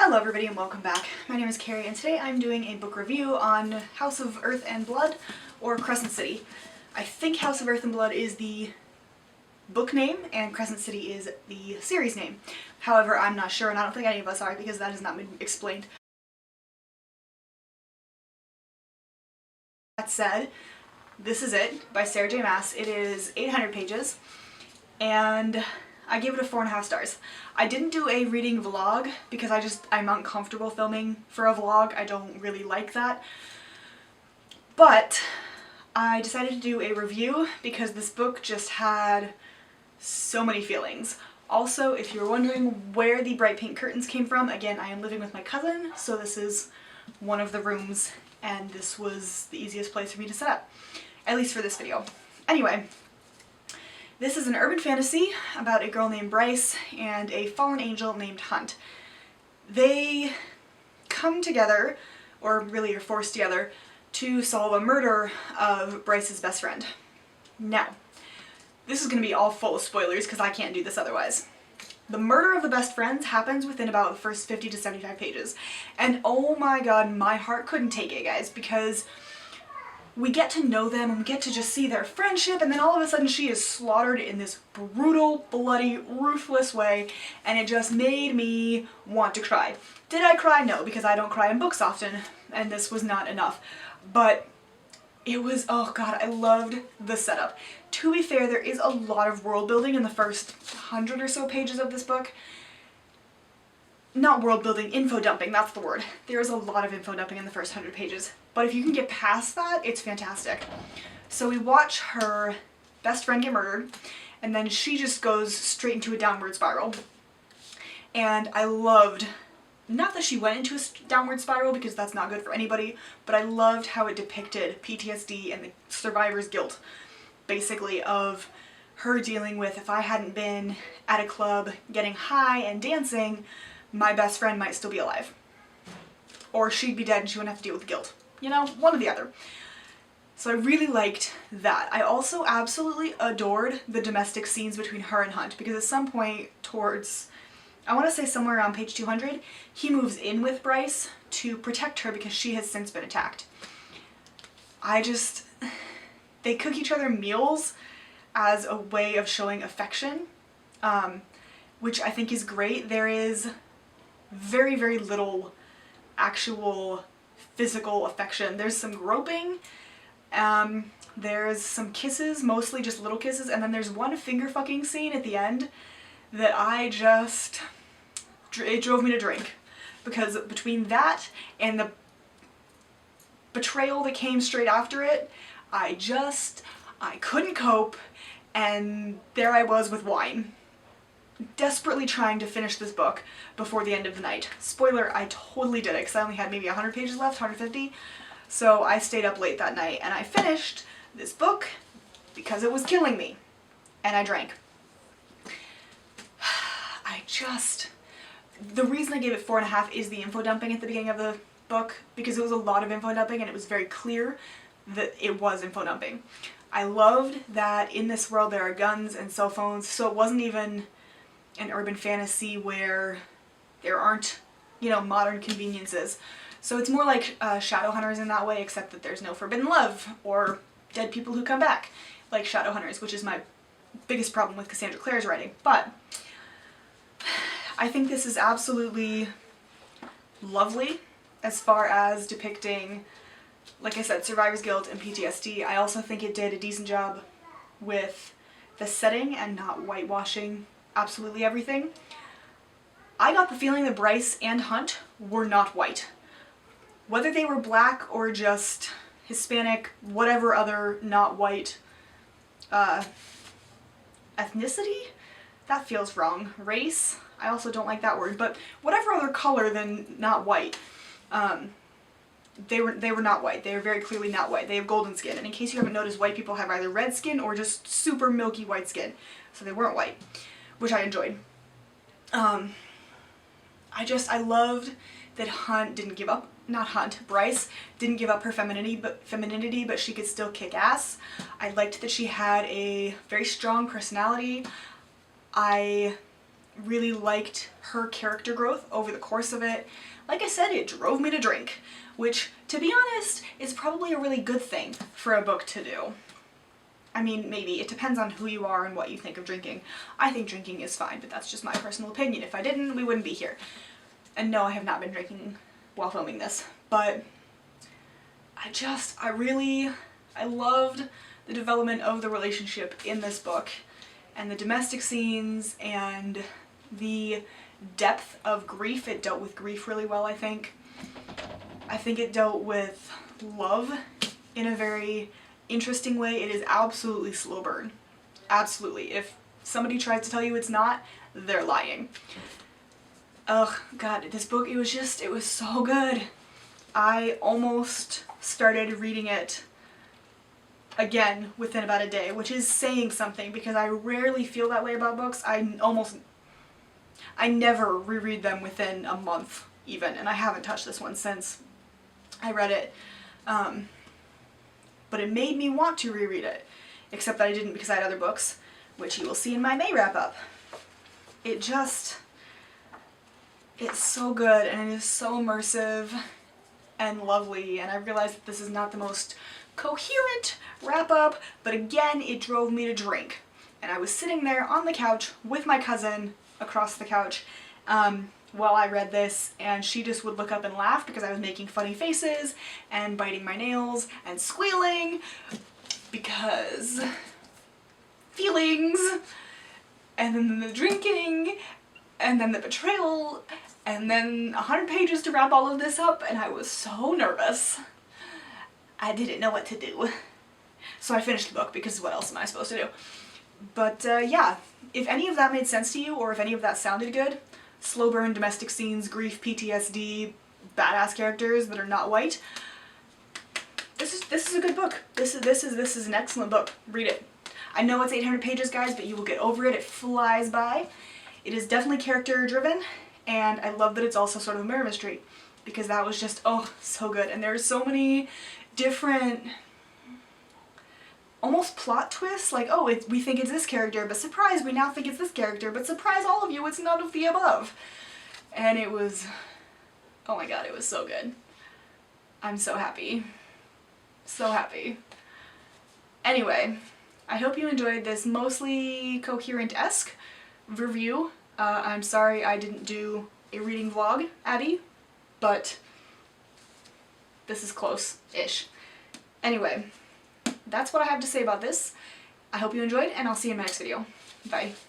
Hello everybody and welcome back. My name is Kari and today I'm doing a book review on House of Earth and Blood, or Crescent City. I think House of Earth and Blood is the book name and Crescent City is the series name. However, I'm not sure and I don't think any of us are because that has not been explained. That said, this is it by Sarah J. Maas. It is 800 pages and I gave it a 4.5 stars. I didn't do a reading vlog because I'm uncomfortable filming for a vlog. I don't really like that. But I decided to do a review because this book just had so many feelings. Also, if you were wondering where the bright pink curtains came from, again, I am living with my cousin, so this is one of the rooms and this was the easiest place for me to set up, at least for this video. Anyway, this is an urban fantasy about a girl named Bryce and a fallen angel named Hunt. They come together, or really are forced together, to solve a murder of Bryce's best friend. Now, this is going to be all full of spoilers because I can't do this otherwise. The murder of the best friends happens within about the first 50 to 75 pages. And oh my god, my heart couldn't take it, guys, because we get to know them and we get to just see their friendship, and then all of a sudden she is slaughtered in this brutal, bloody, ruthless way, and it just made me want to cry. Did I cry? No, because I don't cry in books often, and this was not enough. But it was, oh god, I loved the setup. To be fair, there is a lot of world building in the first 100 or so pages of this book. Not world building, info dumping, that's the word. There is a lot of info dumping in the first 100 pages. But if you can get past that, it's fantastic. So we watch her best friend get murdered, and then she just goes straight into a downward spiral. And I loved, not that she went into a downward spiral because that's not good for anybody, but I loved how it depicted PTSD and the survivor's guilt, basically, of her dealing with, if I hadn't been at a club getting high and dancing, my best friend might still be alive. Or she'd be dead and she wouldn't have to deal with the guilt. You know, one or the other. So I really liked that. I also absolutely adored the domestic scenes between her and Hunt, because at some point towards, I want to say somewhere around page 200, he moves in with Bryce to protect her because she has since been attacked. They cook each other meals as a way of showing affection, which I think is great. There is very, very little actual physical affection. There's some groping, there's some kisses, mostly just little kisses, and then there's one finger fucking scene at the end that it drove me to drink. Because between that and the betrayal that came straight after it, I couldn't cope, and there I was with wine, desperately trying to finish this book before the end of the night. Spoiler, I totally did it because I only had maybe 100 pages left, 150. So I stayed up late that night and I finished this book because it was killing me. And I drank. The reason I gave it 4.5 is the info dumping at the beginning of the book, because it was a lot of info dumping and it was very clear that it was info dumping. I loved that in this world there are guns and cell phones, so it wasn't even an urban fantasy where there aren't, you know, modern conveniences. So it's more like Shadowhunters in that way, except that there's no forbidden love or dead people who come back, like Shadowhunters, which is my biggest problem with Cassandra Clare's writing. But I think this is absolutely lovely as far as depicting, like I said, survivor's guilt and PTSD. I also think it did a decent job with the setting and not whitewashing absolutely everything. I got the feeling that Bryce and Hunt were not white. Whether they were black or just Hispanic, whatever other not white ethnicity, that feels wrong. Race, I also don't like that word, but whatever other color than not white, they were not white. They are very clearly not white. They have golden skin, and in case you haven't noticed, white people have either red skin or just super milky white skin, so they weren't white, which I enjoyed. I loved that Bryce didn't give up her femininity, but she could still kick ass. I liked that she had a very strong personality. I really liked her character growth over the course of it. Like I said, it drove me to drink, which, to be honest, is probably a really good thing for a book to do. I mean, maybe. It depends on who you are and what you think of drinking. I think drinking is fine, but that's just my personal opinion. If I didn't, we wouldn't be here. And no, I have not been drinking while filming this, but I loved the development of the relationship in this book, and the domestic scenes, and the depth of grief. It dealt with grief really well, I think. I think it dealt with love in a very interesting way. It is absolutely slow burn. Absolutely. If somebody tries to tell you it's not, they're lying. Ugh, God, this book, it was so good. I almost started reading it again within about a day, which is saying something because I rarely feel that way about books. I never reread them within a month even, and I haven't touched this one since I read it. But it made me want to reread it, except that I didn't because I had other books, which you will see in my May wrap-up. It's so good, and it is so immersive and lovely, and I realized that this is not the most coherent wrap-up, but again, it drove me to drink. And I was sitting there on the couch with my cousin across the couch while I read this, and she just would look up and laugh because I was making funny faces and biting my nails and squealing because feelings, and then the drinking, and then the betrayal, and then 100 pages to wrap all of this up, and I was so nervous. I didn't know what to do. So I finished the book because what else am I supposed to do? But yeah, if any of that made sense to you, or if any of that sounded good, slow burn, domestic scenes, grief, PTSD, badass characters that are not white, this is a good book. This is an excellent book. Read it. I know it's 800 pages, guys, but you will get over it. It flies by. It is definitely character driven, and I love that it's also sort of a murder mystery, because that was just, oh, so good. And there's so many different almost plot twists, like, oh, we think it's this character, but surprise, we now think it's this character, but surprise all of you, it's none of the above. And it was, oh my god, it was so good. I'm so happy. So happy. Anyway, I hope you enjoyed this mostly coherent-esque review. I'm sorry I didn't do a reading vlog, Abby, but this is close-ish. Anyway, that's what I have to say about this. I hope you enjoyed, and I'll see you in my next video. Bye.